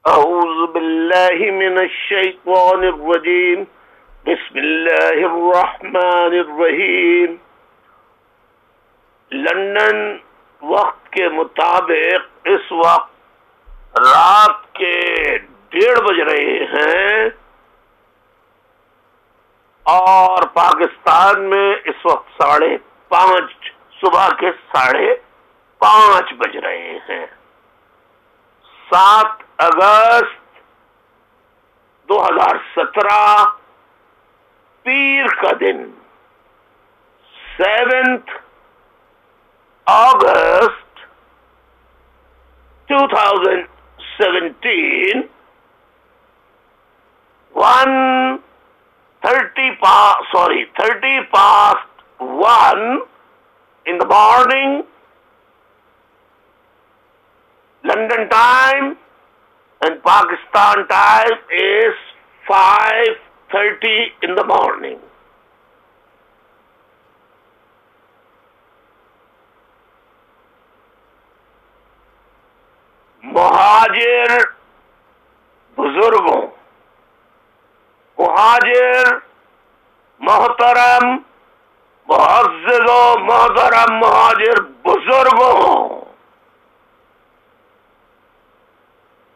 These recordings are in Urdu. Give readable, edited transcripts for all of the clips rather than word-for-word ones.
أعوذ بالله من الشيطان الرجيم بسم الله الرحمن الرحیم. لندن وقت کے مطابق اس وقت رات کے 1:30 بج رہے ہیں اور پاکستان میں اس وقت 5:30 صبح کے 5:30 بج رہے ہیں. 7 اگست 2017 پیر کا دن. 7 اگست 2017 30 past 1 in the morning London time, and Pakistan time is 5:30 in the morning. مہاجر بزرگوں، مہاجر محترم، معزز و محترم مہاجر بزرگوں،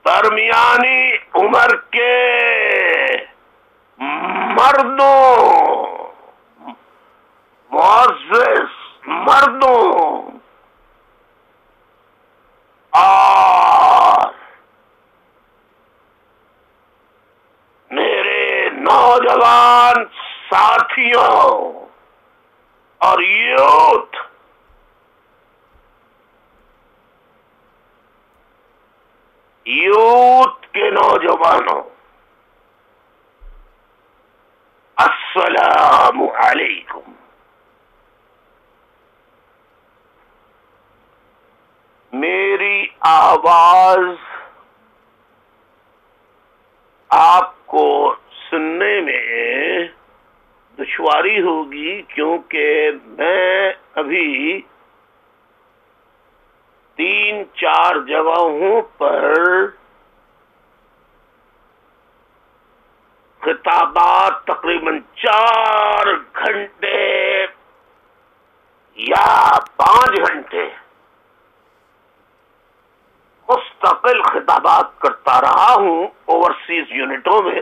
درمیانی عمر کے مردوں، معزز مردوں اور میرے نوجوان ساتھیوں اور یوتھ کے نوجوانوں، السلام علیکم. میری آواز آپ کو سننے میں دشواری ہوگی کیونکہ میں ابھی 3-4 جگہوں پر خطابات تقریباً 4 گھنٹے یا 5 گھنٹے مستقل خطابات کرتا رہا ہوں اوورسیز یونٹوں میں.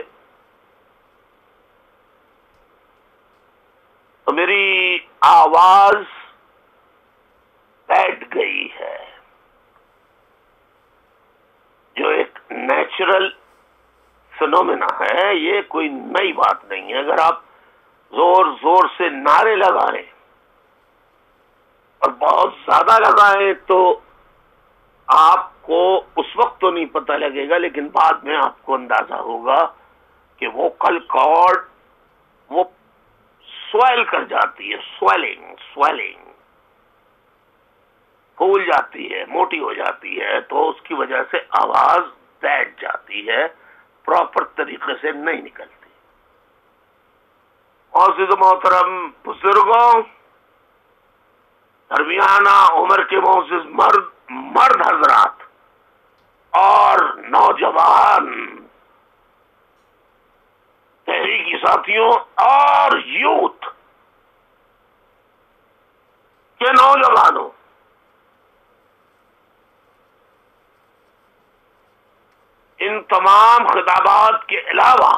تو میری آواز بیٹھ گئی ہے، جو ایک نیچرل فینومینا ہے. یہ کوئی نئی بات نہیں ہے. اگر آپ زور زور سے نعرے لگائیں اور بہت زیادہ لگائیں تو آپ کو اس وقت تو نہیں پتہ لگے گا، لیکن بعد میں آپ کو اندازہ ہوگا کہ ووکل کارڈ وہ سویل کر جاتی ہے، سویلنگ پھول جاتی ہے، موٹی ہو جاتی ہے، تو اس کی وجہ سے آواز بیٹھ جاتی ہے، پراپر طریقے سے نہیں نکلتی. معزز محترم بزرگوں، درمیانہ عمر کے معزز مرد حضرات اور نوجوان تحریکی ساتھیوں اور یوتھ کے نوجوانوں، ان تمام خطابات کے علاوہ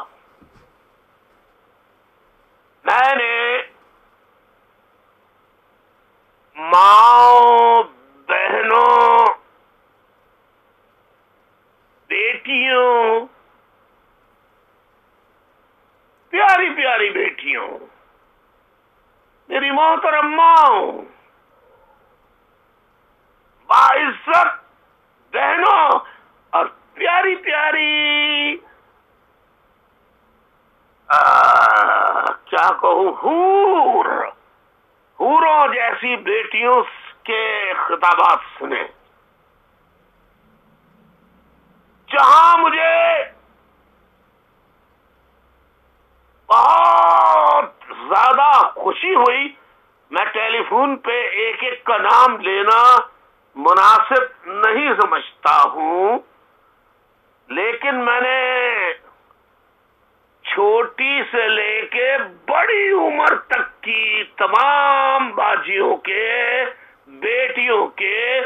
میں نے ماؤں، بہنوں، بیٹیوں، پیاری پیاری بیٹیوں، میری محترم ماؤں، باعزت بہنوں اور پیاری پیاری کیا کہوں، حوروں جیسی بیٹیوں کے خطابات سنے، جہاں مجھے بہت زیادہ خوشی ہوئی. میں ٹیلی فون پہ ایک ایک کا نام لینا مناسب نہیں سمجھتا ہوں، لیکن میں نے چھوٹی سے لے کے بڑی عمر تک کی تمام باجیوں کے، بیٹیوں کے،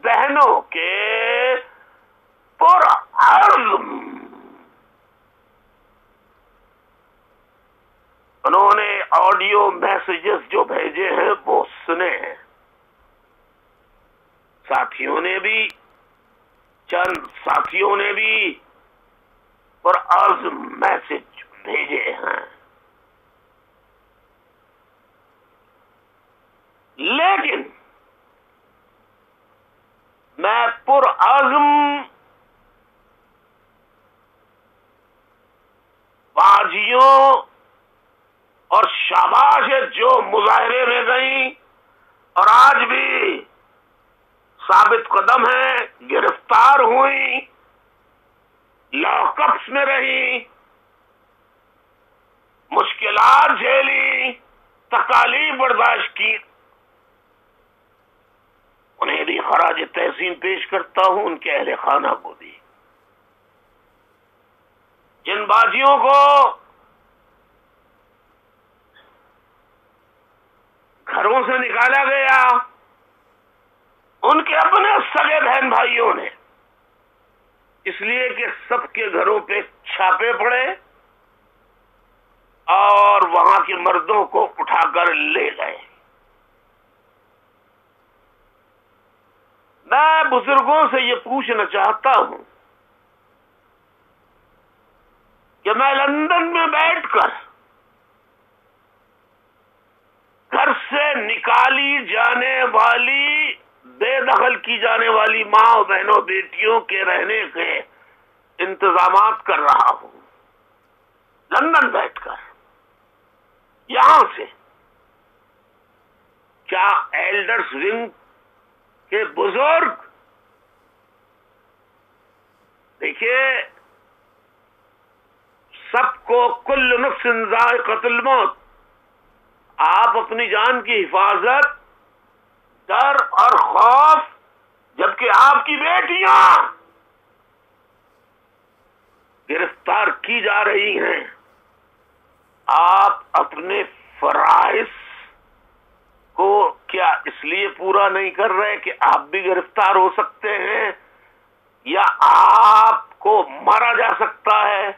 بہنوں کے پرعزم انہوں نے آڈیو میسیجز جو بھیجے ہیں وہ سنے ہیں. ساتھیوں نے بھی، چند ساتھیوں نے بھی پرعزم میسج بھیجے ہیں. لیکن میں پرعزم باجیوں اور شاباش جو مظاہرے میں گئیں اور آج بھی ثابت قدم ہیں، گرفتار ہوئیں، لاک اپس میں رہیں، مشکلات جھیلی، تکالیف برداشت کی، انہیں بھی خراج تحسین پیش کرتا ہوں، ان کے اہل خانہ کو بھی. جن باجیوں کو گھروں سے نکالا گیا، ان کے اپنے سگے بہن بھائیوں نے، اس لیے کہ سب کے گھروں پہ چھاپے پڑے اور وہاں کے مردوں کو اٹھا کر لے گئے. میں بزرگوں سے یہ پوچھنا چاہتا ہوں کہ میں لندن میں بیٹھ کر گھر سے نکالی جانے والی، بے دخل کی جانے والی ماں اور بہنوں بیٹیوں کے رہنے کے انتظامات کر رہا ہوں، لندن بیٹھ کر. یہاں سے کیا ایلڈرز ونگ کے بزرگ، دیکھیے سب کو کل نفس ذائقۃ الموت، آپ اپنی جان کی حفاظت، ڈر اور خوف، جبکہ آپ کی بیٹیاں گرفتار کی جا رہی ہیں، آپ اپنے فرائض کو کیا اس لیے پورا نہیں کر رہے کہ آپ بھی گرفتار ہو سکتے ہیں یا آپ کو مارا جا سکتا ہے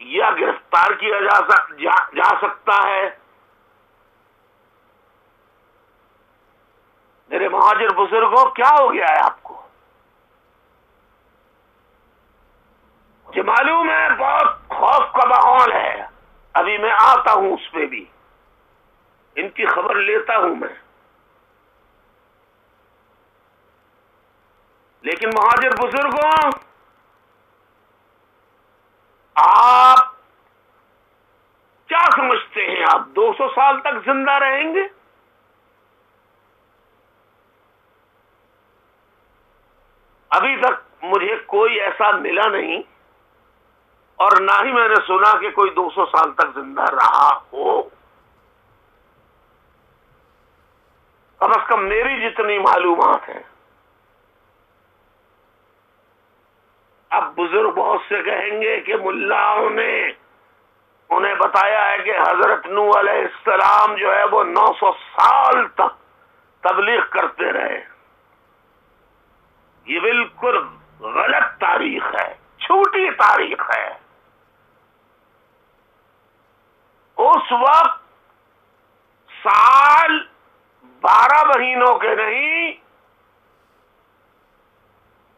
یا گرفتار کیا جا سکتا ہے؟ میرے مہاجر بزرگوں، کیا ہو گیا ہے آپ کو؟ مجھے معلوم ہے بہت خوف کا ماحول ہے، ابھی میں آتا ہوں اس پہ بھی، ان کی خبر لیتا ہوں میں. لیکن مہاجر بزرگوں، آپ کیا سمجھتے ہیں آپ 200 سال تک زندہ رہیں گے؟ ابھی تک مجھے کوئی ایسا ملا نہیں، اور نہ ہی میں نے سنا کہ کوئی 200 سال تک زندہ رہا ہو. کم از کم میری جتنی معلومات ہیں. اب بزرگ بہت سے کہیں گے کہ ملاؤں نے انہیں بتایا ہے کہ حضرت نوح علیہ السلام جو ہے وہ 900 سال تک تبلیغ کرتے رہے. یہ بالکل غلط تاریخ ہے، چھوٹی تاریخ ہے. اس وقت سال 12 مہینوں کے نہیں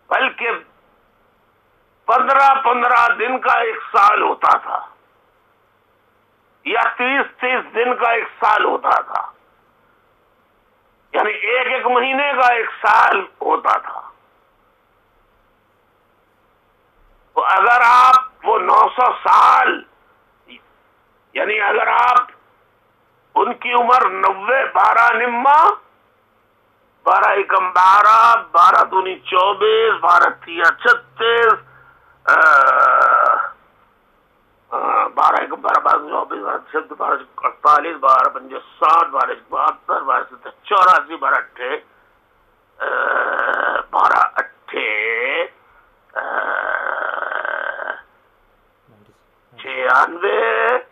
بلکہ 15 دن کا ایک سال ہوتا تھا، یا 30 دن کا ایک سال ہوتا تھا، یعنی ایک مہینے کا ایک سال ہوتا تھا. تو اگر آپ وہ 900 سال، یعنی اگر آپ ان کی عمر 90، 12 نما، 12 ایکم 12، 12 دونی 24، 12 تیا 36، 12 ایکم 12، 12 24، 12 12 48، 12 5 60، 12 72، 12 84، 12 8 96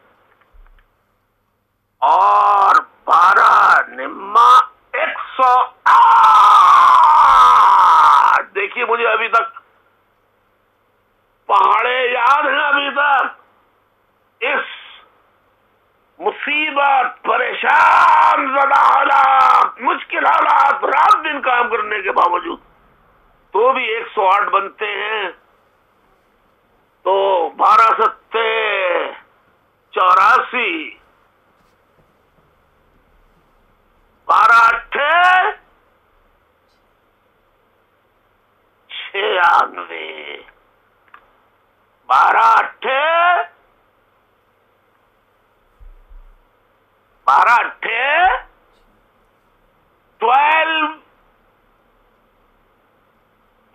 اور 12 نما 108. دیکھیے مجھے ابھی تک پہاڑے یاد ہیں. ابھی تک اس مصیبت، پریشان زدہ حالات، مشکل حالات، رات دن کام کرنے کے باوجود تو بھی 108 بنتے ہیں. تو 12 ستے 84، 12 اٹھے 96، 12 اٹھے 12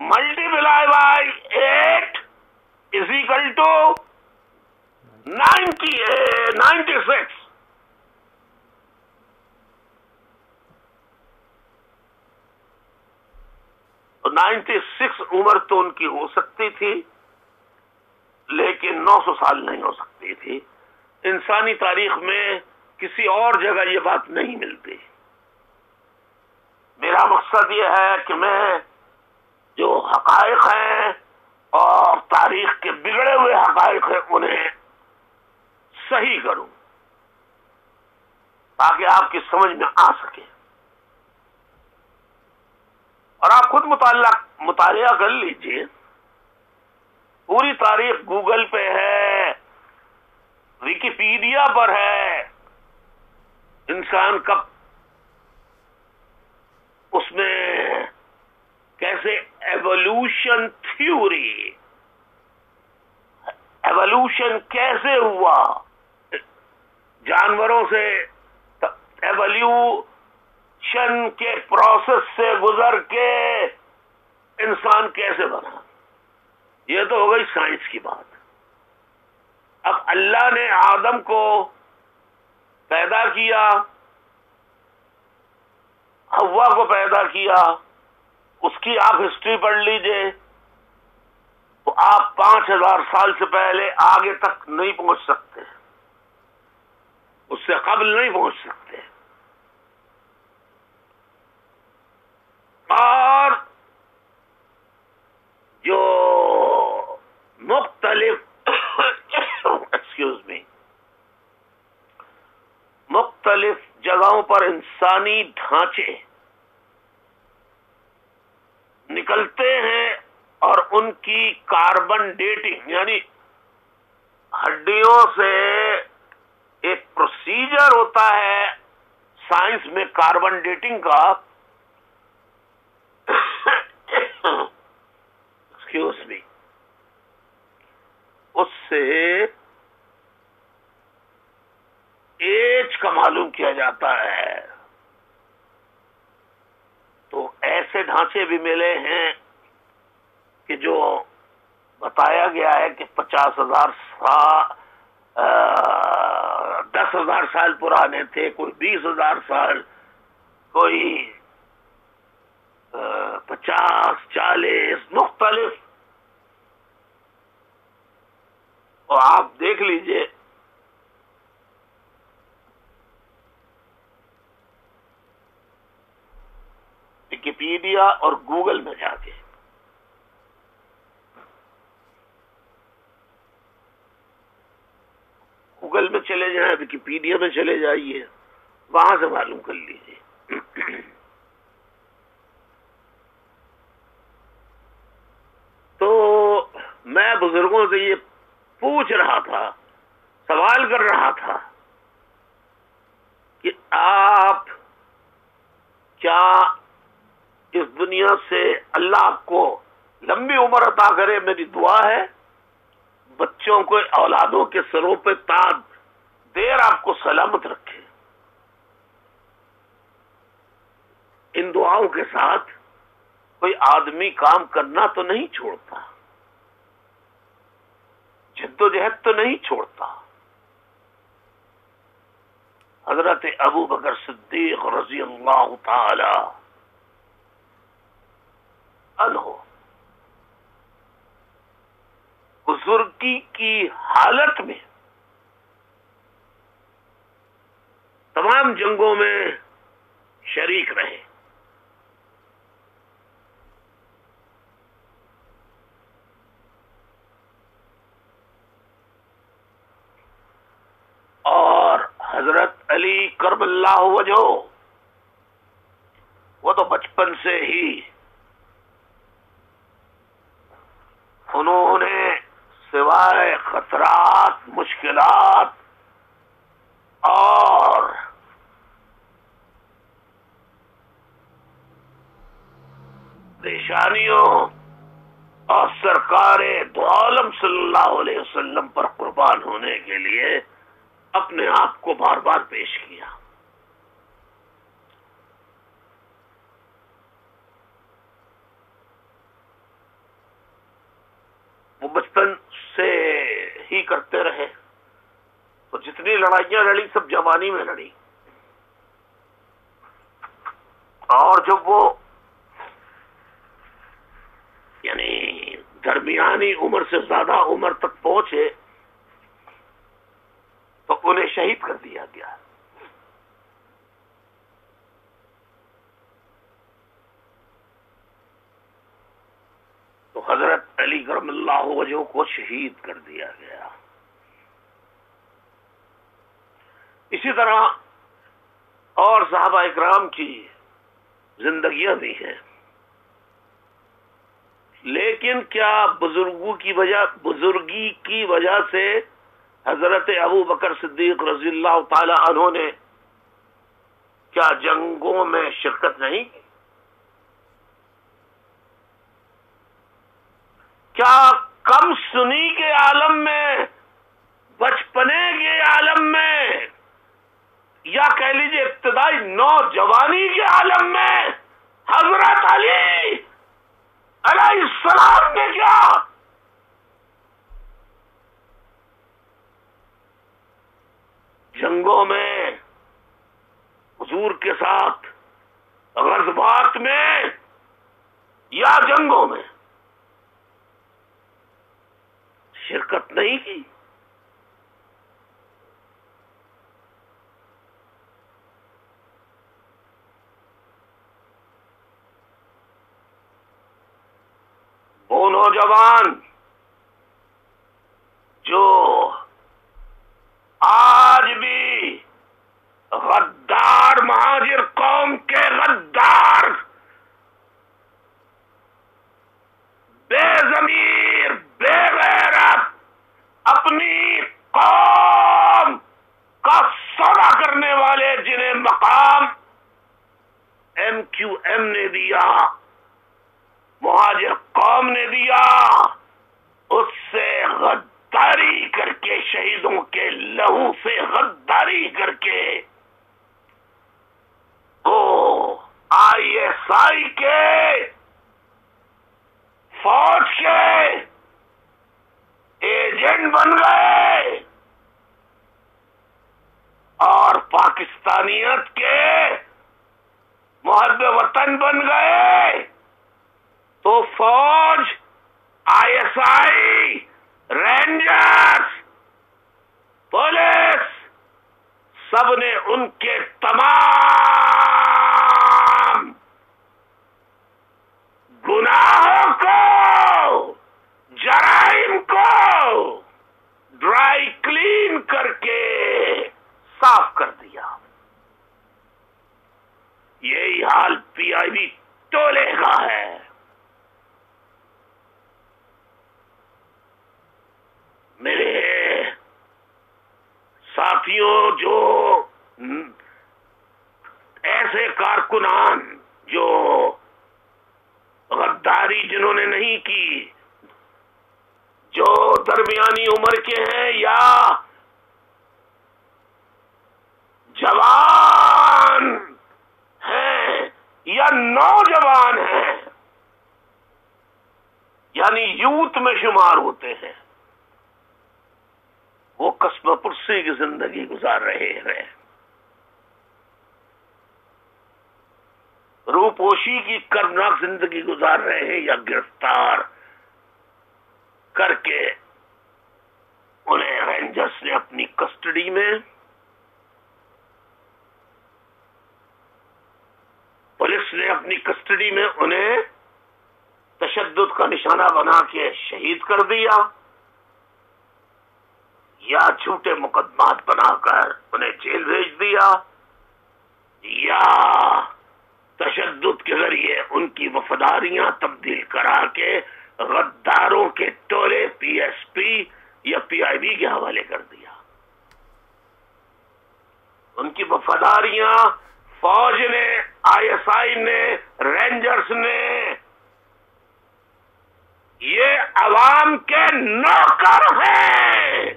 multiply by 8 is equal to 96. تو 96 عمر تو ان کی ہو سکتی تھی، لیکن 900 سال نہیں ہو سکتی تھی. انسانی تاریخ میں کسی اور جگہ یہ بات نہیں ملتی. میرا مقصد یہ ہے کہ میں جو حقائق ہیں اور تاریخ کے بگڑے ہوئے حقائق ہیں انہیں صحیح کروں تاکہ آپ کی سمجھ میں آ سکے. اور آپ خود مطالعہ کر لیجئے. پوری تاریخ گوگل پہ ہے، ویکیپیڈیا پر ہے. انسان کب اس میں کیسے ایوولوشن تھیوری، ایوولوشن کیسے ہوا، جانوروں سے ایوولوشن کے پروسیس سے گزر کے انسان کیسے بنا. یہ تو ہو گئی سائنس کی بات. اب اللہ نے آدم کو پیدا کیا، حوا کو پیدا کیا، اس کی آپ ہسٹری پڑھ لیجئے تو آپ 5000 سال سے پہلے آگے تک نہیں پہنچ سکتے، اس سے قبل نہیں پہنچ سکتے. اور جو مختلف مختلف جگہوں پر انسانی ڈھانچے نکلتے ہیں اور ان کی کاربن ڈیٹنگ، یعنی ہڈیوں سے ایک پروسیجر ہوتا ہے سائنس میں کاربن ڈیٹنگ کا. Excuse me. اس سے ایج کا معلوم کیا جاتا ہے. تو ایسے ڈھانچے بھی ملے ہیں کہ جو بتایا گیا ہے کہ 50,000 سال 10,000 سال پرانے تھے، کوئی 20,000 سال، کوئی 50 40 مختلف. اور آپ دیکھ لیجئے ویکیپیڈیا اور گوگل میں جا کے. گوگل میں چلے جائیں، ویکیپیڈیا میں چلے جائیے، وہاں سے معلوم کر لیجیے. تو میں بزرگوں سے یہ پوچھ رہا تھا، سوال کر رہا تھا کہ آپ کیا اس دنیا سے اللہ آپ کو لمبی عمر عطا کرے، میری دعا ہے. بچوں کو، اولادوں کے سروں پہ تاج دیر آپ کو سلامت رکھے. ان دعاؤں کے ساتھ کوئی آدمی کام کرنا تو نہیں چھوڑتا، جدوجہد تو نہیں چھوڑتا. حضرت ابو بکر صدیق رضی اللہ تعالی عنہ بزرگی کی حالت میں تمام جنگوں میں شریک رہے. اور حضرت علی کرم اللہ وجہ وہ تو بچپن سے ہی انہوں نے سوائے خطرات، مشکلات اور پریشانیوں اور سرکار دو عالم صلی اللہ علیہ وسلم پر قربان ہونے کے لیے اپنے آپ کو بار بار پیش کیا. وہ بچپن سے ہی کرتے رہے، تو جتنی لڑائیاں لڑی سب جوانی میں لڑی. اور جب وہ یعنی درمیانی عمر سے زیادہ عمر تک پہنچے تو انہیں شہید کر دیا گیا. تو حضرت علی کرم اللہ وجہ کو شہید کر دیا گیا. اسی طرح اور صحابہ اکرام کی زندگیاں بھی ہیں، لیکن کیا بزرگی کی وجہ سے حضرت ابو بکر صدیق رضی اللہ تعالی عنہ نے کیا جنگوں میں شرکت نہیں کی؟ کیا کم سنی کے عالم میں، بچپنے کے عالم میں، یا کہہ لیجیے ابتدائی نوجوانی کے عالم میں حضرت علی علیہ السلام نے کیا جنگوں میں حضور کے ساتھ، غزوات میں یا جنگوں میں شرکت نہیں کی؟ وہ نوجوان جو آج بھی غدار مہاجر قوم کے غدار، بے ضمیر، بے غیرت، اپنی قوم کا سودا کرنے والے، جنہیں مقام ایم کیو ایم نے دیا، مہاجر قوم نے دیا، اس سے غداری کر کے، شہیدوں کے لہو سے غداری کر کے وہ آئی ایس آئی کے، فوج کے ایجنٹ بن گئے اور پاکستانیت کے محب وطن بن گئے. تو فوج، I S I, rangers, police, سب نے ان کے تمام گناہوں کو، جرائم کو ڈرائی کلین کر کے صاف کر دیا. یہی حال پی آئی بی ٹولے کا ہے. میرے ساتھیوں، جو ایسے کارکنان جو غداری جنہوں نے نہیں کی، جو درمیانی عمر کے ہیں یا جوان ہیں یا نوجوان ہیں، یعنی یوتھ میں شمار ہوتے ہیں، وہ قصبہ پرسی کی زندگی گزار رہے ہیں، روپوشی کی کربناک زندگی گزار رہے ہیں، یا گرفتار کر کے انہیں رینجرز نے اپنی کسٹڈی میں کسٹڈی میں انہیں تشدد کا نشانہ بنا کے شہید کر دیا، یا جھوٹے مقدمات بنا کر انہیں جیل بھیج دیا، یا تشدد کے ذریعے ان کی وفاداریاں تبدیل کرا کے غداروں کے ٹولے پی ایس پی یا پی آئی بی کے حوالے کر دیا۔ ان کی وفاداریاں فوج نے، آئی ایس آئی نے، رینجرز نے، یہ عوام کے نوکر ہیں،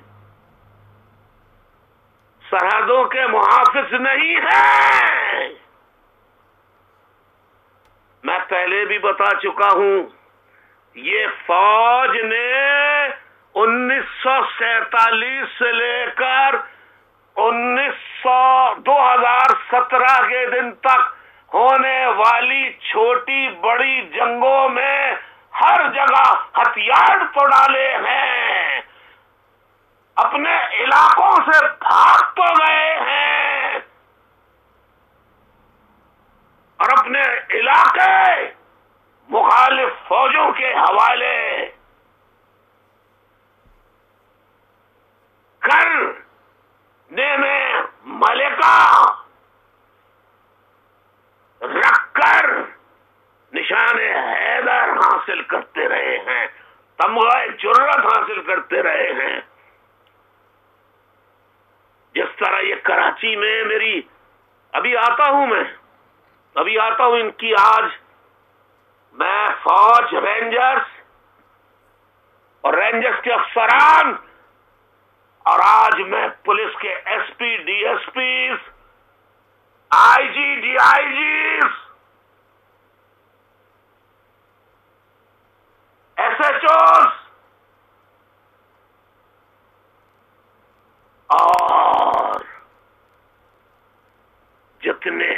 سرحدوں کے محافظ نہیں ہیں۔ میں پہلے بھی بتا چکا ہوں، یہ فوج نے 1947 سے لے کر 2017 کے دن تک ہونے والی چھوٹی بڑی جنگوں میں ہر جگہ ہتھیار تو ڈالے ہیں، اپنے علاقوں سے بھاگ تو گئے ہیں، اور اپنے علاقے مخالف فوجوں کے حوالے کرنے میں ملکہ رکھ کر نشان حیدر حاصل کرتے رہے ہیں، تمغہ جرت حاصل کرتے رہے ہیں۔ جس طرح یہ کراچی میں میری ابھی آتا ہوں ان کی، آج میں فوج، رینجرز اور رینجرز کے افسران، اور آج میں پولیس کے S P, D S Ps, I G, D I Gs, S H Os اور جتنے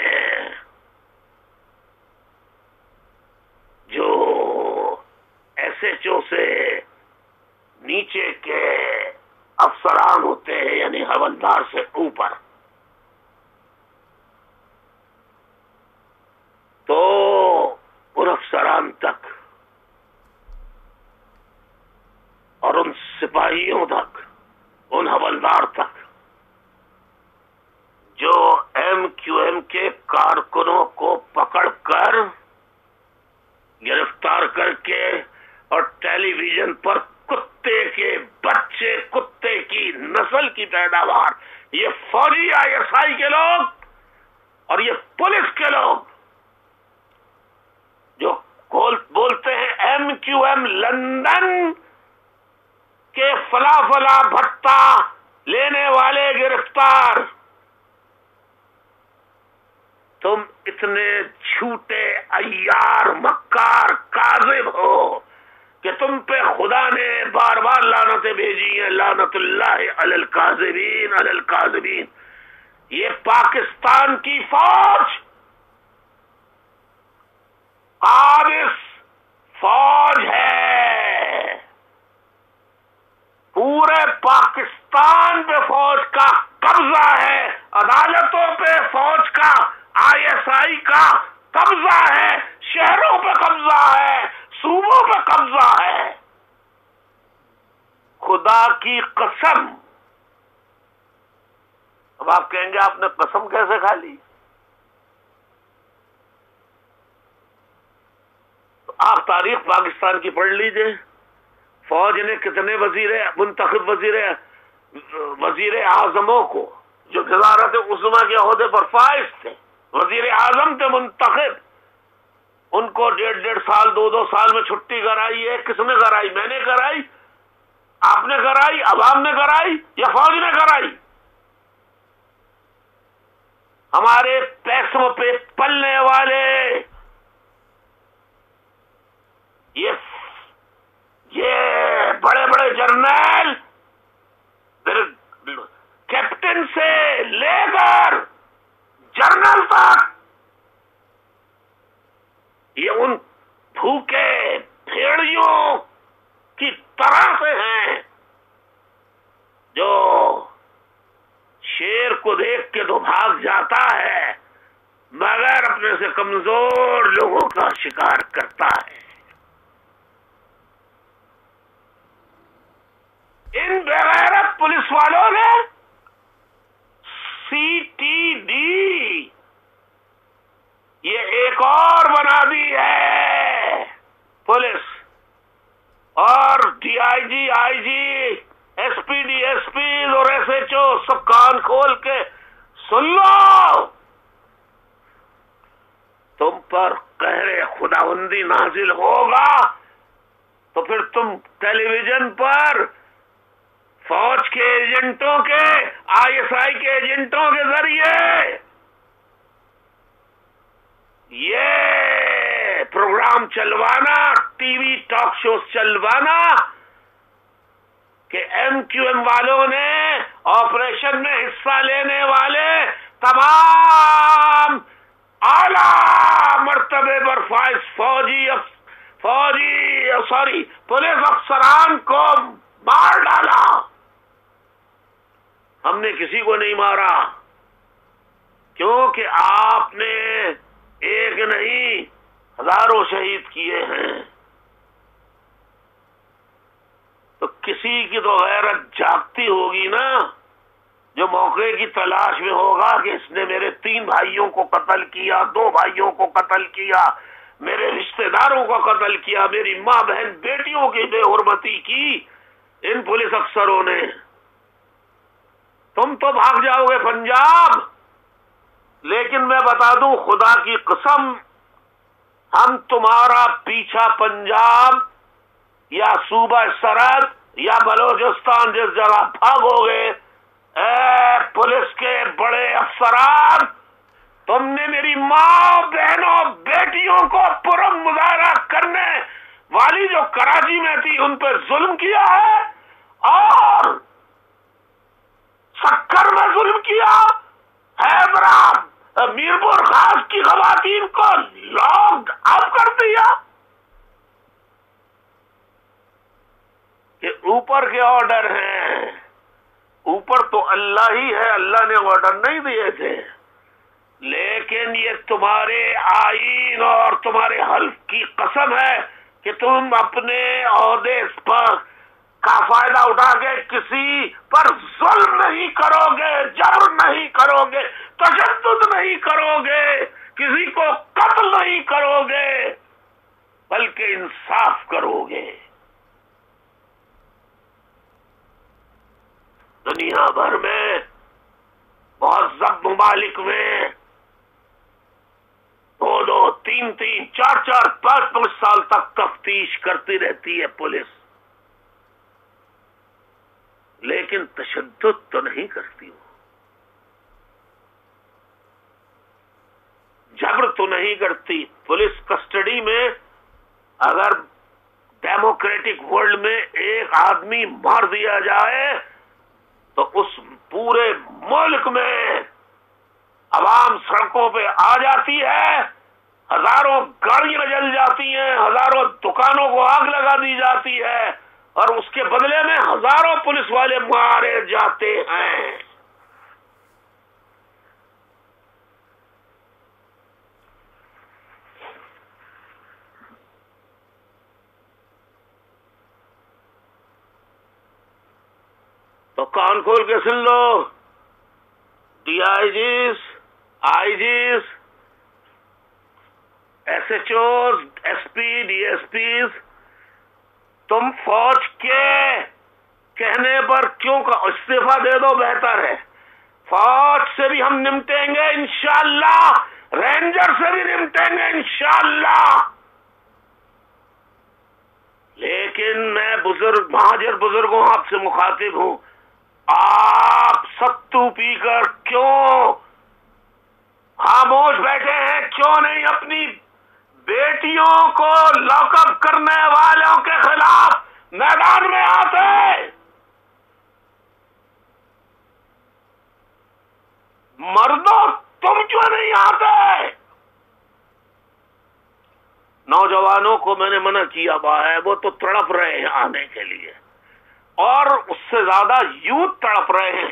جو ایس ایچ او سے نیچے کے افسران ہوتے ہیں، یعنی حوالدار سے اوپر، تو ان افسران تک اور ان سپاہیوں تک، ان حوالدار تک جو ایم کیو ایم کے کارکنوں کو پکڑ کر گرفتار کر کے اور ٹیلی ویژن پر کتے کے بچے، کتے کی نسل کی پیداوار، یہ فوجی آئی ایس آئی کے لوگ اور یہ پولیس کے لوگ جو بولتے ہیں ایم کیو ایم لندن کے فلا فلا بھٹا لینے والے گرفتار، تم اتنے جھوٹے، عیار، مکار، کاذب ہو کہ تم پہ خدا نے بار بار لعنتیں بھیجی ہیں، لعنت اللہ علی الکاذبین، علی الکاذبین۔ یہ پاکستان کی فوج قابض فوج ہے، پورے پاکستان پہ فوج کا قبضہ ہے، عدالتوں پہ فوج کا، آئی ایس آئی کا قبضہ ہے، شہروں پہ قبضہ ہے، صوبوں پہ قبضہ ہے۔ خدا کی قسم، اب آپ کہیں گے آپ نے قسم کیسے کھا لی؟ تو آپ تاریخ پاکستان کی پڑھ لیجئے، فوج نے کتنے منتخب وزیر اعظموں کو جو وزارت عظمیٰ کے عہدے پر فائز تھے، وزیر اعظم تھے منتخب، ان کو 1.5 سال 2 سال میں چھٹی کرائی ہے۔ کس نے کرائی؟ میں نے کرائی، آپ نے کرائی، عوام نے کرائی، یا فوج نے کرائی؟ ہمارے پیسوں پہ پلنے والے یہ بڑے بڑے جرنیل، کیپٹن سے لے کر جنرل تک، یہ ان بھوکے بھیڑیوں کی طرح سے ہیں جو شیر کو دیکھ کے تو بھاگ جاتا ہے، بغیر اپنے سے کمزور لوگوں کا شکار کرتا ہے. ان بغیرت پولیس والوں نے CTD یہ ایک اور بنا دی ہے پولیس، اور DIG IG SP DSPs اور SHO سب کان کھول کے سن لو. تم پر قہر خداوندی نازل ہوگا تو پھر تم ٹیلی ویژن پر فوج کے ایجنٹوں کے ISI کے ایجنٹوں کے ذریعے یہ پروگرام چلوانا، ٹی وی ٹاک شوز چلوانا کہ MQM والوں نے آپریشن میں حصہ لینے والے تمام اعلیٰ مرتبے پر پولیس افسران کو مار ڈالا. ہم نے کسی کو نہیں مارا کیونکہ آپ نے ایک نہیں ہزاروں شہید کیے ہیں. تو کسی کی تو غیرت جاگتی ہوگی نا، جو موقع کی تلاش میں ہوگا کہ اس نے میرے 3 بھائیوں کو قتل کیا، 2 بھائیوں کو قتل کیا، میرے رشتہ داروں کو قتل کیا، میری ماں بہن بیٹیوں کی بے حرمتی کی ان پولیس افسروں نے. تم تو بھاگ جاؤ گے پنجاب، لیکن میں بتا دوں خدا کی قسم، ہم تمہارا پیچھا پنجاب یا صوبہ سرحد یا بلوچستان جس جگہ بھاگو گے، اے پولیس کے بڑے افسران، تم نے میری ماں بہنوں بیٹیوں کو پرم مظاہرہ کرنے والی جو کراچی میں تھی ان پہ ظلم کیا ہے، اور سکر میں ظلم کیا، حیدرآباد میرپور خاص کی خواتین کو لاک اپ کر دیا. کہ اوپر کے آرڈر ہیں، اوپر تو اللہ ہی ہے، اللہ نے آرڈر نہیں دیے تھے، لیکن یہ تمہارے آئین اور تمہارے حلف کی قسم ہے کہ تم اپنے عہدے پر کا فائدہ اٹھا کے کسی پر ظلم نہیں کرو گے، جبر نہیں کرو گے، تشدد نہیں کرو گے، کسی کو قتل نہیں کرو گے، بلکہ انصاف کرو گے. دنیا بھر میں مہذب ممالک میں 2-2, 3-3, 4-4, 5-5 سال تک تفتیش کرتی رہتی ہے پولیس، لیکن تشدد تو نہیں کرتی، وہ جبر تو نہیں کرتی. پولیس کسٹڈی میں اگر ڈیموکریٹک ورلڈ میں ایک آدمی مار دیا جائے تو اس پورے ملک میں عوام سڑکوں پہ آ جاتی ہے، ہزاروں گاڑیاں جل جاتی ہیں، ہزاروں دکانوں کو آگ لگا دی جاتی ہے، اور اس کے بدلے میں ہزاروں پولیس والے مارے جاتے ہیں. تو کان کھول کے سن لو، DIGs IGs SHOs SP DSPs، تم فوج کے کہنے پر کیوں استعفا دے دو، بہتر ہے. فوج سے بھی ہم نمٹیں گے انشاءاللہ، رینجر سے بھی نمٹیں گے انشاءاللہ، لیکن میں مہاجر بزرگوں آپ سے مخاطب ہوں، آپ ستو پی کر کیوں خاموش بیٹھے ہیں؟ کیوں نہیں اپنی بیٹیوں کو لاک اپ کرنے والوں کے خلاف میدان میں آتے؟ مردوں تم کیوں نہیں آتے؟ نوجوانوں کو میں نے منع کیا ہوا ہے، وہ تو تڑپ رہے ہیں آنے کے لیے، اور اس سے زیادہ یوتھ تڑپ رہے ہیں.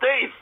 23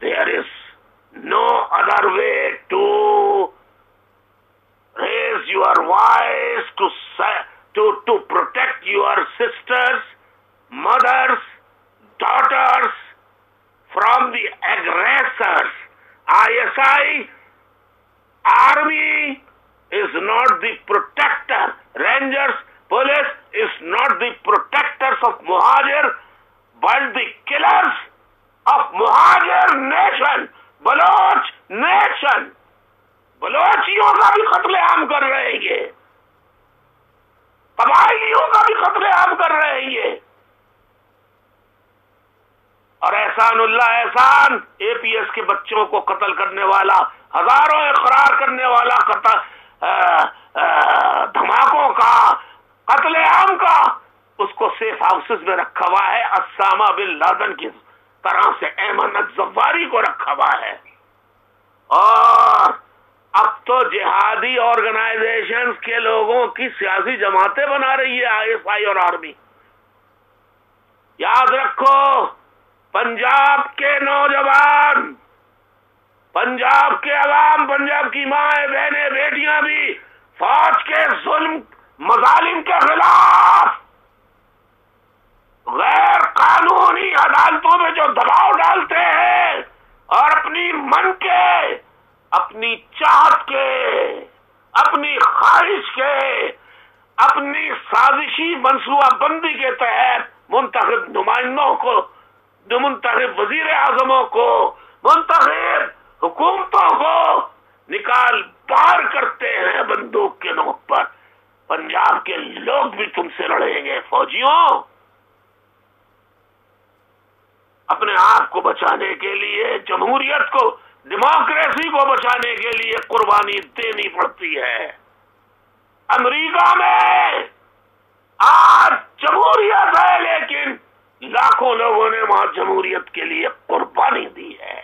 There is no other way to raise your voice to protect your sisters, mothers, daughters from the aggressors. ISI, army is not the protector. Rangers, police is not the protectors of Muhajir, but the killers of Muhajir nation. Baloch nation بلوچیوں کا بھی قتل عام کر رہے ہیں یہ، قبائلیوں کا بھی قتل عام کر رہے ہیں یہ. اور احسان اللہ احسان اے پی ایس کے بچوں کو قتل کرنے والا، ہزاروں اقرار کرنے والا، دھماکوں کا، قتل عام کا، اس کو سیف ہاؤسز میں رکھا ہوا ہے. اسامہ بن لادن کی طرح سے ایمن الزواری کو رکھا ہوا ہے. اور اب تو جہادی آرگنائزیشنز کے لوگوں کی سیاسی جماعتیں بنا رہی ہے آئی ایس آئی اور آرمی. یاد رکھو، پنجاب کے نوجوان، پنجاب کے عوام، پنجاب کی مائیں بہنیں بیٹیاں بھی فوج کے ظلم مظالم کے خلاف غیر قانونی عدالتوں میں جو دباؤ ڈالتے ہیں اور اپنی من کے، اپنی چاہت کے، اپنی خواہش کے، اپنی سازشی منصوبہ بندی کے تحت منتخب نمائندوں کو، منتخب وزیر اعظموں کو، منتخب حکومتوں کو نکال پار کرتے ہیں بندوق کے نوک پر. پنجاب کے لوگ بھی تم سے لڑیں گے فوجیوں. اپنے آپ کو بچانے کے لیے، جمہوریت کو، ڈیموکریسی کو بچانے کے لیے قربانی دینی پڑتی ہے. امریکہ میں آج جمہوریت ہے، لیکن لاکھوں لوگوں نے وہاں جمہوریت کے لیے قربانی دی ہے.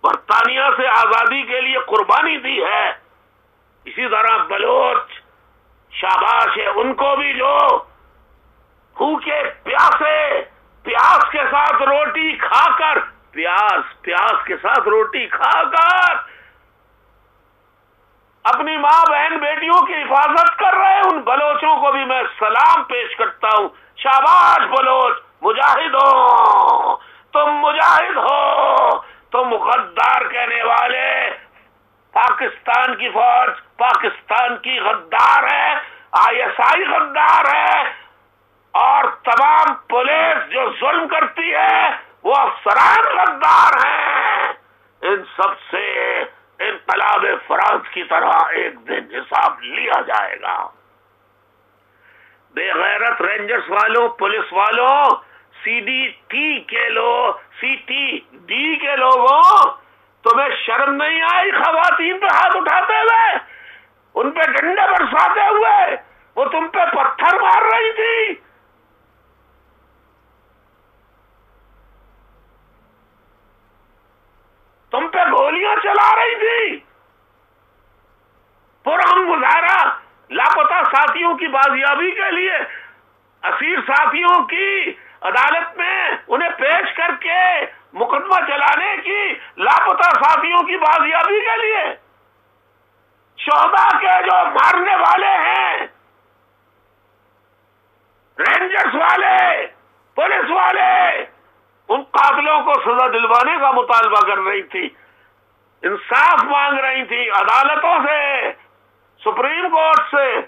برطانیہ سے آزادی کے لیے قربانی دی ہے. اسی طرح بلوچ، شاباش ہے ان کو بھی جو بھوکے پیاسے، پیاس کے ساتھ روٹی کھا کر، پیاس کے ساتھ روٹی کھا کر اپنی ماں بہن بیٹیوں کی حفاظت کر رہے ہیں. ان بلوچوں کو بھی میں سلام پیش کرتا ہوں. شاباش بلوچ، مجاہد ہو، تم مجاہد ہو. تم غدار کہنے والے، پاکستان کی فوج پاکستان کی غدار ہے، آئی ایس آئی غدار ہے، اور تمام پولیس جو ظلم کرتی ہے وہ افسران غدار ہیں. ان سب سے انقلاب فرانس کی طرح ایک دن حساب لیا جائے گا. بے غیرت رینجرز والوں، پولیس والوں، سی ٹی ڈی کے لوگوں، تمہیں شرم نہیں آئی خواتین پہ ہاتھ اٹھاتے ہوئے، ان پہ ڈنڈے برساتے ہوئے؟ وہ تم پہ پتھر مار رہی تھی. تم پہ گولیاں چلا رہی تھی. پرامن مظاہرہ لاپتہ ساتھیوں کی بازیابی کے لیے، اسیر ساتھیوں کی عدالت میں انہیں پیش کر کے مقدمہ چلانے کی، لاپتہ ساتھیوں کی بازیابی کے لیے. شہداء کے جو مارنے والے ہیں، رینجرز والے، پولیس والے، ان قاتلوں کو سزا دلوانے کا مطالبہ کر رہی تھی، انصاف مانگ رہی تھی عدالتوں سے، سپریم کورٹ سے.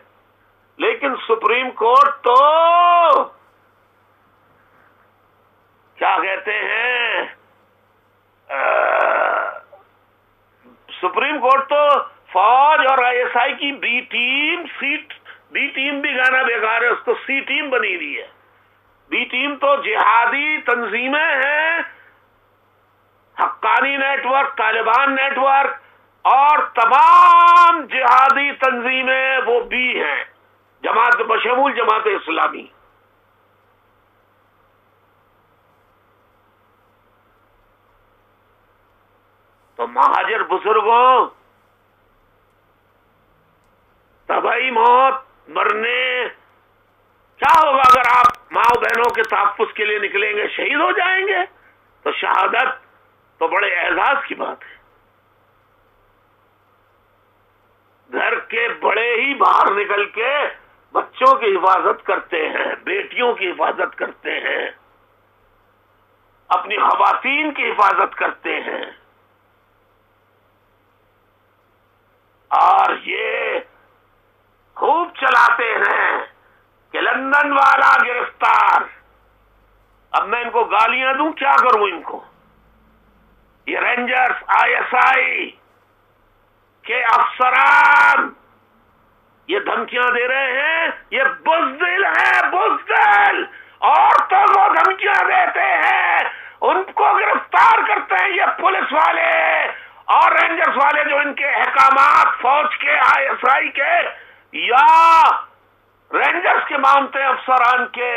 لیکن سپریم کورٹ تو کیا کہتے ہیں، سپریم کورٹ تو فوج اور آئی ایس آئی کی بی ٹیم بھی گانا بیکار ہے، اس کو سی ٹیم بنی ہوئی ہے. بی ٹیم تو جہادی تنظیمیں ہیں، Haqqani network, Taliban network اور تمام جہادی تنظیمیں وہ بھی ہیں، جماعت بشمول جماعت اسلامی. تو مہاجر بزرگوں، طبعی موت، مرنے، کیا ہوگا اگر آپ ماں بہنوں کے تحفظ کے لیے نکلیں گے، شہید ہو جائیں گے؟ تو شہادت تو بڑے اعزاز کی بات ہے. گھر کے بڑے ہی باہر نکل کے بچوں کی حفاظت کرتے ہیں، بیٹیوں کی حفاظت کرتے ہیں، اپنی خواتین کی حفاظت کرتے ہیں. اور یہ خوب چلاتے ہیں کہ لندن والا گرفتار. اب میں ان کو گالیاں دوں، کیا کروں ان کو؟ یہ رینجرز ISI کے افسران یہ دھمکیاں دے رہے ہیں، یہ بزدل ہیں، بزدل عورتوں کو دھمکیاں دیتے ہیں، ان کو گرفتار کرتے ہیں یہ پولیس والے اور رینجرز والے جو ان کے احکامات فوج کے ISI کے یا رینجرز کے مانتے ہیں افسران کے،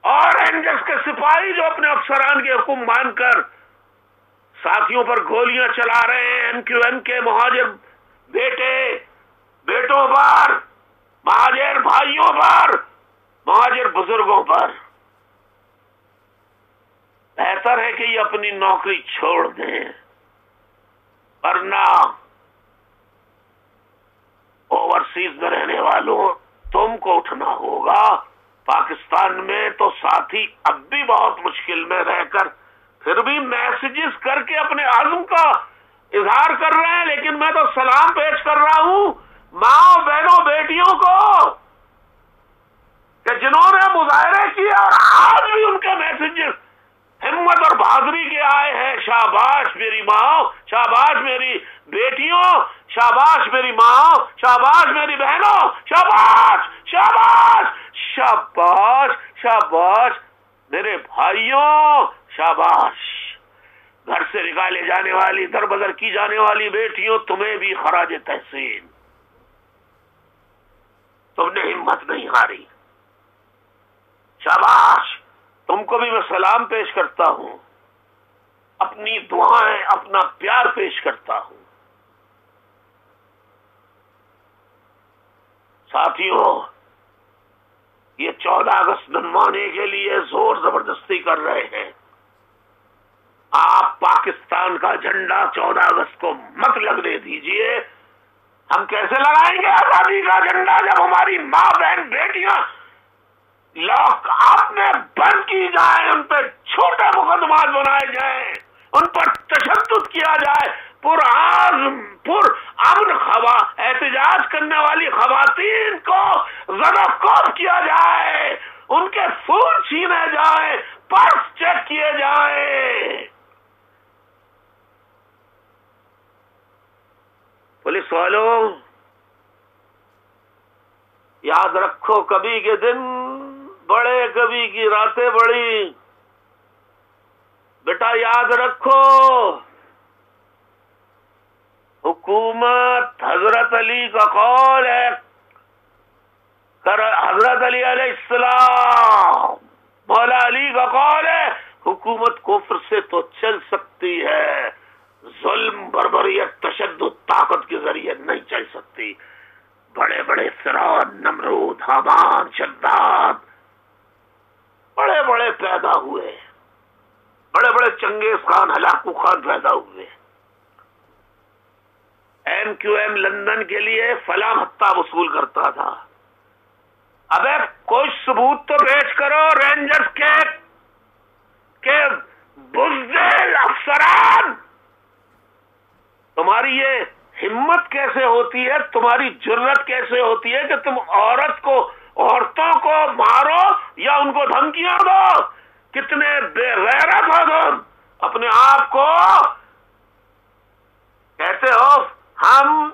اور رینجرز کے سپاہی جو اپنے افسران کے حکم مان کر ساتھیوں پر گولیاں چلا رہے ہیں، MQM کے مہاجر بیٹوں پر، مہاجر بھائیوں پر، مہاجر بزرگوں پر۔ بہتر ہے کہ یہ اپنی نوکری چھوڑ دیں، ورنہ اوورسیز میں رہنے والوں تم کو اٹھنا ہوگا۔ پاکستان میں تو ساتھی اب بھی بہت مشکل میں رہ کر پھر بھی میسجز کر کے اپنے عزم کا اظہار کر رہے ہیں، لیکن میں تو سلام پیش کر رہا ہوں ماں بہنوں بیٹیوں کو کہ جنہوں نے مظاہرے کیے اور آج بھی ان کے میسجز ہمت اور بہادری کے آئے ہیں۔ شاباش میری ماں، شاباش میری بیٹیوں، شاباش میری ماں، شاباش میری بہنوں، شاباش شاباش شاباش شاباش میرے بھائیوں، شاباش۔ گھر سے نکالے جانے والی، در بدر کی جانے والی بیٹیوں، تمہیں بھی خراج تحسین، تم نے ہمت نہیں ہاری، شاباش۔ تم کو بھی میں سلام پیش کرتا ہوں، اپنی دعائیں، اپنا پیار پیش کرتا ہوں۔ ساتھیوں، یہ 14 اگست منوانے کے لیے زور زبردستی کر رہے ہیں۔ آپ پاکستان کا جھنڈا 14 اگست کو مت لگنے دیجئے۔ ہم کیسے لگائیں گے آزادی کا جھنڈا جب ہماری ماں بہن بیٹیاں لاک اپ میں بند کی جائیں، ان پہ چھوٹے مقدمات بنائے جائیں، ان پر تشدد کیا جائے، پر امن احتجاج کرنے والی خواتین کو زدہ کوب کیا جائے، ان کے فون چھینے جائیں، پرس چیک کیے جائیں۔ پولیس والوں، یاد رکھو کبھی کے دن بڑے، کبھی کی راتیں بڑی۔ بیٹا یاد رکھو، حکومت حضرت علی کا قول ہے، حضرت علی علیہ السلام، مولا علی کا قول ہے، حکومت کفر سے تو چل سکتی ہے، ظلم، بربریت، تشدد، طاقت کے ذریعے نہیں چل سکتی۔ بڑے بڑے فرعون، نمرود، حامان، شداد بڑے بڑے پیدا ہوئے، بڑے بڑے چنگیز خان، ہلاکو خان پیدا ہوئے۔ MQM لندن کے لیے فلاں بھتہ وصول کرتا تھا۔ ابے کوئی ثبوت تو پیش کرو، رینجرز کے بزدل افسران، تمہاری یہ ہمت کیسے ہوتی ہے، تمہاری جرت کیسے ہوتی ہے کہ تم عورتوں کو مارو یا ان کو دھمکیاں دو؟ کتنے بے غیرت ہو تم، اپنے آپ کو کہتے ہو ہم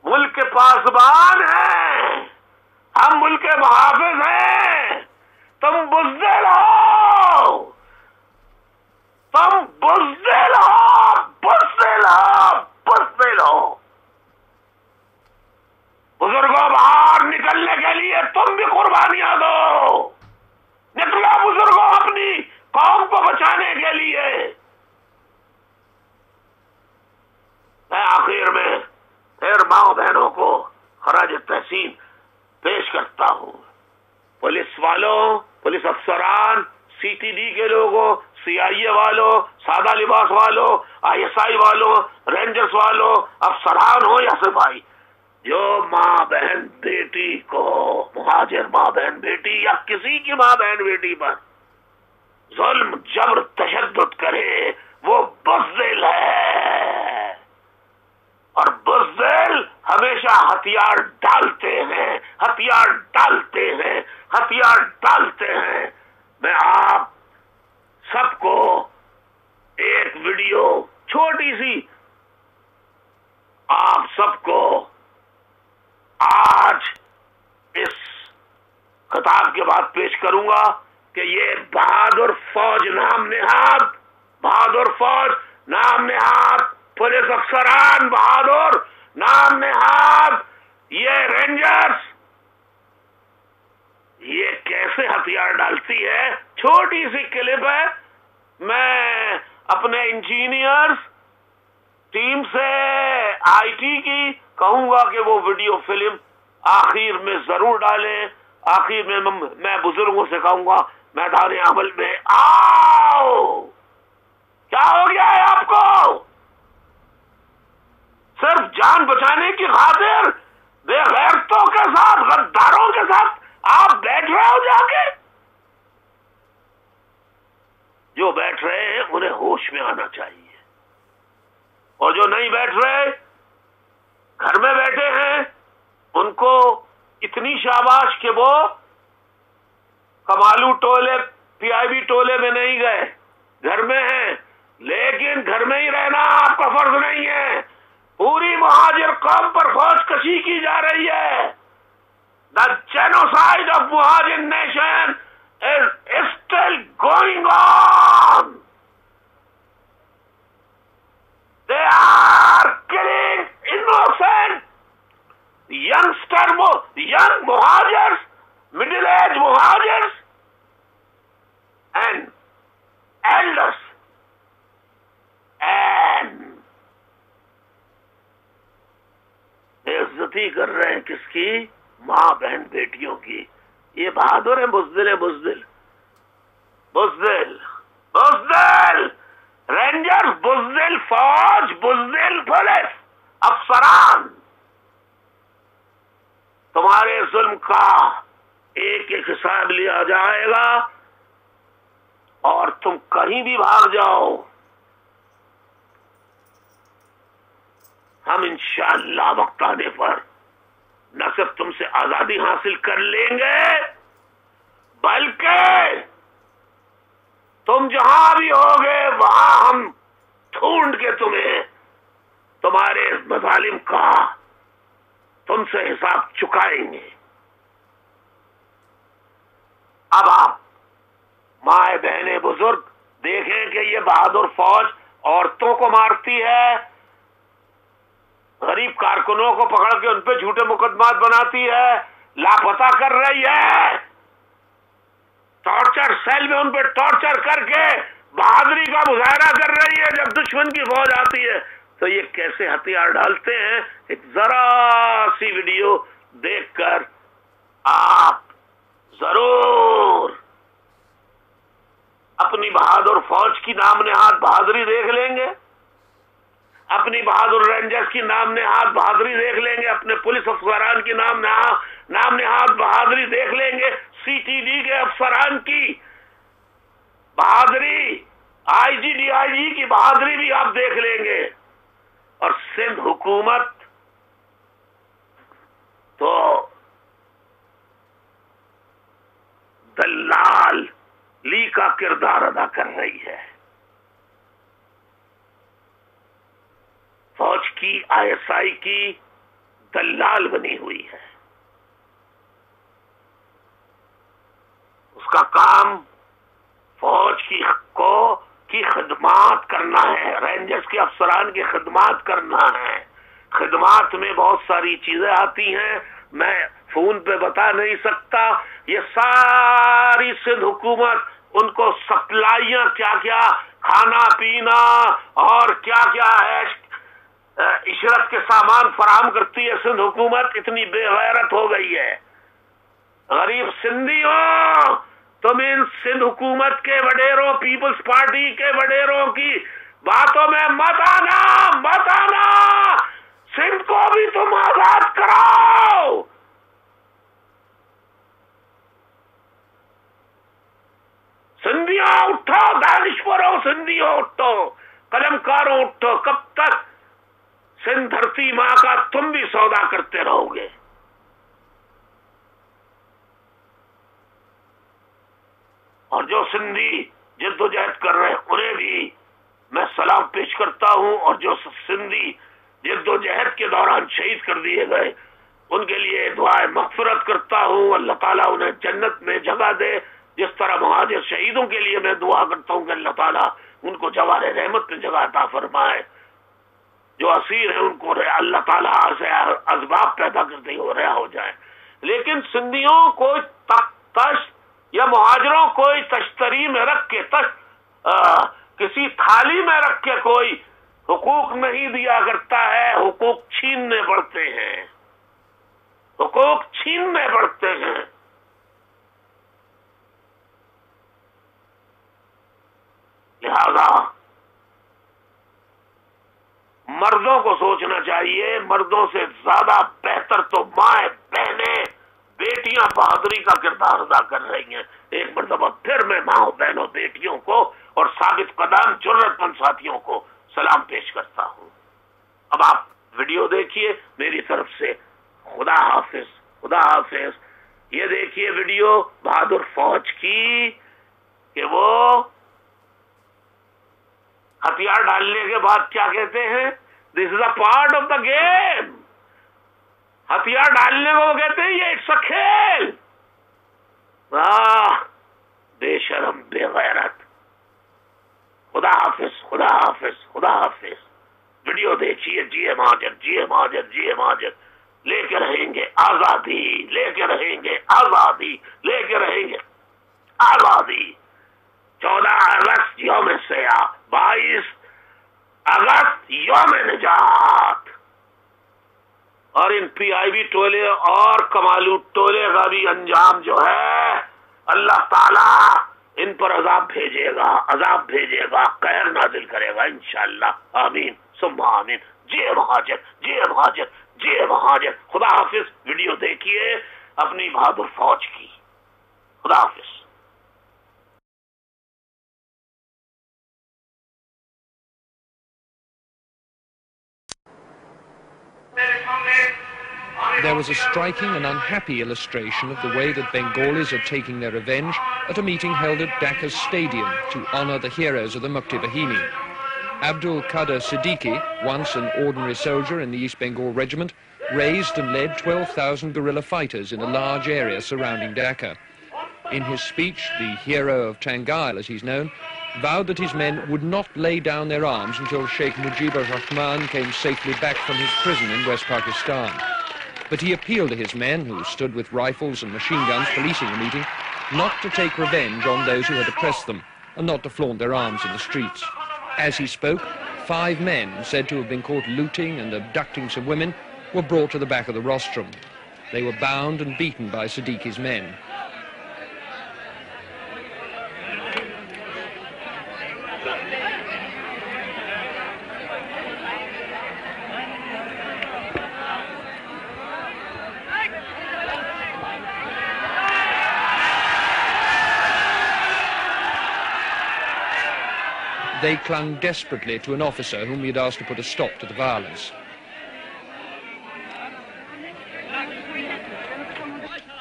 ملک کے پاسبان ہیں، ہم ملک کے محافظ ہیں، تم بزدل ہو، تم بزدل ہو، بزدل ہو، بزدل ہو۔ بزرگوں، باہر نکلنے کے لیے تم بھی قربانیاں دو، نکلو بزرگوں اپنی قوم کو بچانے کے لیے۔ میں آخر میں پھر ماں بہنوں کو خراج تحسین پیش کرتا ہوں۔ پولیس والوں، پولیس افسران، CTD کے لوگوں، CIA والوں، سادہ لباس والوں، ISI والوں، رینجرز والوں، افسران ہو یا سپاہی، جو ماں بہن بیٹی کو، مہاجر ماں بہن بیٹی یا کسی کی ماں بہن بیٹی پر ظلم، جبر، تشدد کرے، وہ بزدل ہے، اور بزدل ہمیشہ ہتھیار ڈالتے ہیں، ہتھیار ڈالتے ہیں، ہتھیار ڈالتے ہیں۔ میں آپ سب کو ویڈیو چھوٹی سی آپ سب کو آج اس خطاب کے بعد پیش کروں گا کہ یہ بہادر فوج نام نہاد پولیس افسران بہادر نام نہاد یہ رینجرز یہ کیسے ہتھیار ڈالتی ہے. چھوٹی سی کلپ ہے. میں اپنے انجینئرز ٹیم سے آئی ٹی کی کہوں گا کہ وہ ویڈیو فلم آخر میں ضرور ڈالیں. آخر میں میں بزرگوں سے کہوں گا میدان عمل میں آؤ. کیا ہو گیا ہے آپ کو؟ صرف جان بچانے کی خاطر بے غیرتوں کے ساتھ غداروں کے ساتھ آپ بیٹھ رہے ہو. جا کے جو بیٹھ رہے ہیں انہیں ہوش میں آنا چاہیے اور جو نہیں بیٹھ رہے گھر میں بیٹھے ہیں ان کو اتنی شاباش کہ وہ کمالو ٹولے پی آئی بی ٹولے میں نہیں گئے, گھر میں ہیں. لیکن گھر میں ہی رہنا آپ کا فرض نہیں ہے. پوری مہاجر قوم پر فوج کشی کی جا رہی ہے. The genocide of Muhajir nation is still going on. They are killing innocent young Muhajirs, middle-aged Muhajirs, and elders. And بےعزتی کر رہے ہیں کس کی؟ ماں بہن بیٹیوں کی. یہ بہادر ہیں. بزدل رینجرز, بزدل فوج, بزدل پولیس افسران. تمہارے ظلم کا ایک ایک حساب لیا جائے گا اور تم کہیں بھی بھاگ جاؤ ہم انشاءاللہ وقت آنے پر نہ صرف تم سے آزادی حاصل کر لیں گے بلکہ تم جہاں بھی ہوگے وہاں ہم ڈھونڈ کے تمہیں تمہارے مظالم کا تم سے حساب چکائیں گے. اب آپ مائیں بہنیں بزرگ دیکھیں کہ یہ بہادر فوج عورتوں کو مارتی ہے, غریب کارکنوں کو پکڑ کے ان پہ جھوٹے مقدمات بناتی ہے, لاپتہ کر رہی ہے, ٹارچر سیل میں ان پہ ٹارچر کر کے بہادری کا مظاہرہ کر رہی ہے. جب دشمن کی فوج آتی ہے تو یہ کیسے ہتھیار ڈالتے ہیں. ایک ذرا سی ویڈیو دیکھ کر آپ ضرور اپنی بہادر فوج کی نام نہاد بہادری دیکھ لیں گے, اپنی بہادر رینجرز کی نام نہاد بہادری دیکھ لیں گے, اپنے پولیس افسران کی نام نہاد بہادری دیکھ لیں گے, سی ٹی ڈی کے افسران کی بہادری, آئی جی ڈی آئی جی کی بہادری بھی آپ دیکھ لیں گے. اور سندھ حکومت تو دلال لی کا کردار ادا کر رہی ہے. فوج کی آئی ایس آئی کی دلال بنی ہوئی ہے. اس کا کام فوج کی خدمات کرنا ہے, رینجرز کے افسران کی خدمات کرنا ہے. خدمات میں بہت ساری چیزیں آتی ہیں, میں فون پہ بتا نہیں سکتا. یہ ساری سندھ حکومت ان کو سپلائیاں کیا کیا کھانا پینا اور کیا کیا ہے عشرت کے سامان فراہم کرتی ہے. سندھ حکومت اتنی بے غیرت ہو گئی ہے. غریب سندھیوں, تم ان سندھ حکومت کے وڈیروں, پیپلز پارٹی کے وڈیروں کی باتوں میں مت آنا. سندھ کو بھی تم آزاد کراؤ. سندھیوں اٹھو, دانشوروں سندھیوں اٹھو, قلم کاروں اٹھو. کب تک سندھ دھرتی ماں کا تم بھی سودا کرتے رہو گے؟ اور جو سندھی جد و جہد کر رہے ہیں انہیں بھی میں سلام پیش کرتا ہوں، اور جو سندھی جد و جہد کے دوران شہید کر دیے گئے ان کے لیے دعائے مغفرت کرتا ہوں، اللہ تعالیٰ انہیں جنت میں جگہ دے، جس طرح مہاجر شہیدوں کے لیے میں دعا کرتا ہوں کہ اللہ تعالیٰ ان کو جوار رحمت میں جگہ عطا فرمائے، جو اسیر ہیں ان کو اللہ تعالیٰ سے اسباب پیدا کرتے ہوئے رہا ہو جائے۔ لیکن سندھیوں کو یا مہاجروں کو تشتری میں رکھ کے کسی تھالی میں رکھ کے کوئی حقوق نہیں دیا کرتا ہے، حقوق چھیننے پڑتے ہیں، حقوق چھیننے پڑتے ہیں۔ لہذا مردوں کو سوچنا چاہیے، مردوں سے زیادہ بہتر تو مائیں، بہنیں، بیٹیاں بہادری کا کردار ادا کر رہی ہیں۔ ایک مرتبہ پھر میں ماں بہنوں، بیٹیوں کو اور ثابت قدم جرأت مند ساتھیوں کو سلام پیش کرتا ہوں۔ اب آپ ویڈیو دیکھیے میری طرف سے، خدا حافظ، خدا حافظ۔ یہ دیکھیے ویڈیو بہادر فوج کی کہ وہ ہتھیار ڈالنے کے بعد کیا کہتے ہیں، this is a part of the game. ہتھیار ڈالنے کو وہ کہتے ہیں یہ اٹس اے کھیل۔ بے شرم، بے غیرت۔ خدا حافظ، خدا حافظ، خدا حافظ۔ ویڈیو دیکھیے، جیے مہاجر، جیے مہاجر، جیے مہاجر۔ لے کے رہیں گے آزادی، لے کے رہیں گے آزادی، لے کے رہیں گے آزادی۔ 14 اگست یوم سیاہ، 22 اگست یوم نجات۔ اور ان پی آئی بی ٹولے اور کمالو ٹولے کا بھی انجام جو ہے، اللہ تعالیٰ ان پر عذاب بھیجے گا، عذاب بھیجے گا، قہر نازل کرے گا انشاءاللہ۔ آمین ثم آمین۔ جے مہاجر، جے مہاجر، جے مہاجر۔ خدا حافظ۔ ویڈیو دیکھیے اپنی بہادر فوج کی۔ خدا حافظ۔ There was a striking and unhappy illustration of the way that Bengalis are taking their revenge at a meeting held at Dhaka's stadium to honor the heroes of the Mukti Bahini. Abdul Qadir Siddiqui, once an ordinary soldier in the East Bengal Regiment, raised and led 12,000 guerrilla fighters in a large area surrounding Dhaka. In his speech, the hero of Tangail, as he's known, vowed that his men would not lay down their arms until Sheikh Mujibur Rahman came safely back from his prison in West Pakistan. But he appealed to his men, who stood with rifles and machine guns policing the meeting, not to take revenge on those who had oppressed them and not to flaunt their arms in the streets. As he spoke, 5 men, said to have been caught looting and abducting some women, were brought to the back of the rostrum. They were bound and beaten by Siddiqui's men. They clung desperately to an officer whom he had asked to put a stop to the violence.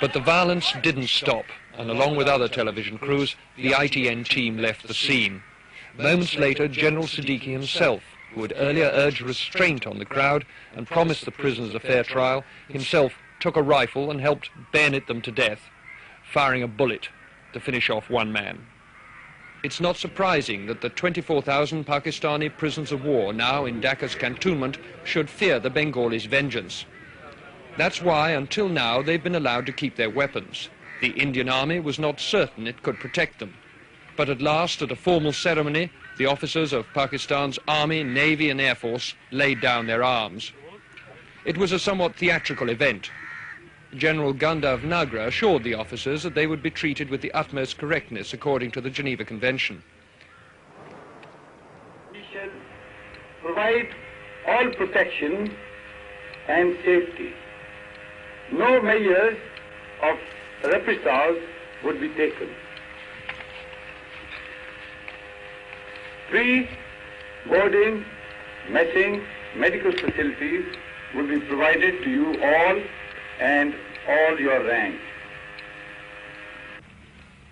But the violence didn't stop, and along with other television crews, the ITN team left the scene. Moments later, General Siddiqui himself, who had earlier urged restraint on the crowd and promised the prisoners a fair trial, himself took a rifle and helped bayonet them to death, firing a bullet to finish off one man. It's not surprising that the 24,000 Pakistani prisoners of war now in Dhaka's cantonment should fear the Bengalis' vengeance. That's why, until now, they've been allowed to keep their weapons. The Indian Army was not certain it could protect them. But at last, at a formal ceremony, the officers of Pakistan's Army, Navy and Air Force laid down their arms. It was a somewhat theatrical event. General Gandharv Nagra assured the officers that they would be treated with the utmost correctness according to the Geneva Convention. We shall provide all protection and safety. No measures of reprisals would be taken. Free boarding, messing, medical facilities will be provided to you all and all your rank.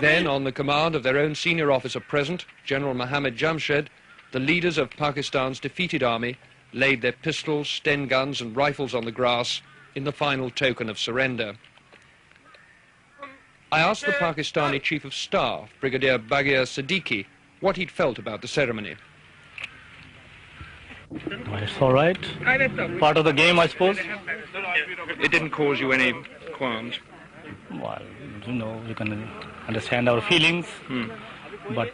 Then, on the command of their own senior officer present, General Mohammad Jamshed, the leaders of Pakistan's defeated army laid their pistols, Sten guns and rifles on the grass in the final token of surrender. I asked the Pakistani Chief of Staff, Brigadier Baghir Siddiqui, what he'd felt about the ceremony. Well, it's all right. Part of the game, I suppose. It didn't cause you any qualms? Well, you know, you can understand our feelings. But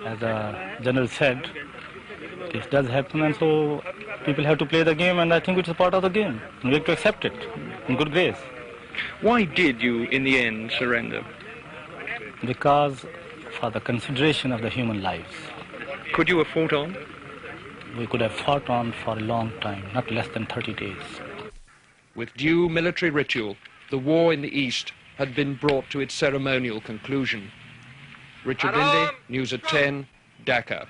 as the General said, this does happen, and so people have to play the game, and I think it's a part of the game. And we have to accept it in good grace. Why did you, in the end, surrender? Because for the consideration of the human lives. Could you have fought on? We could have fought on for a long time, not less than 30 days. With due military ritual, the war in the East had been brought to its ceremonial conclusion. Richard Linde, News at 10, Dhaka.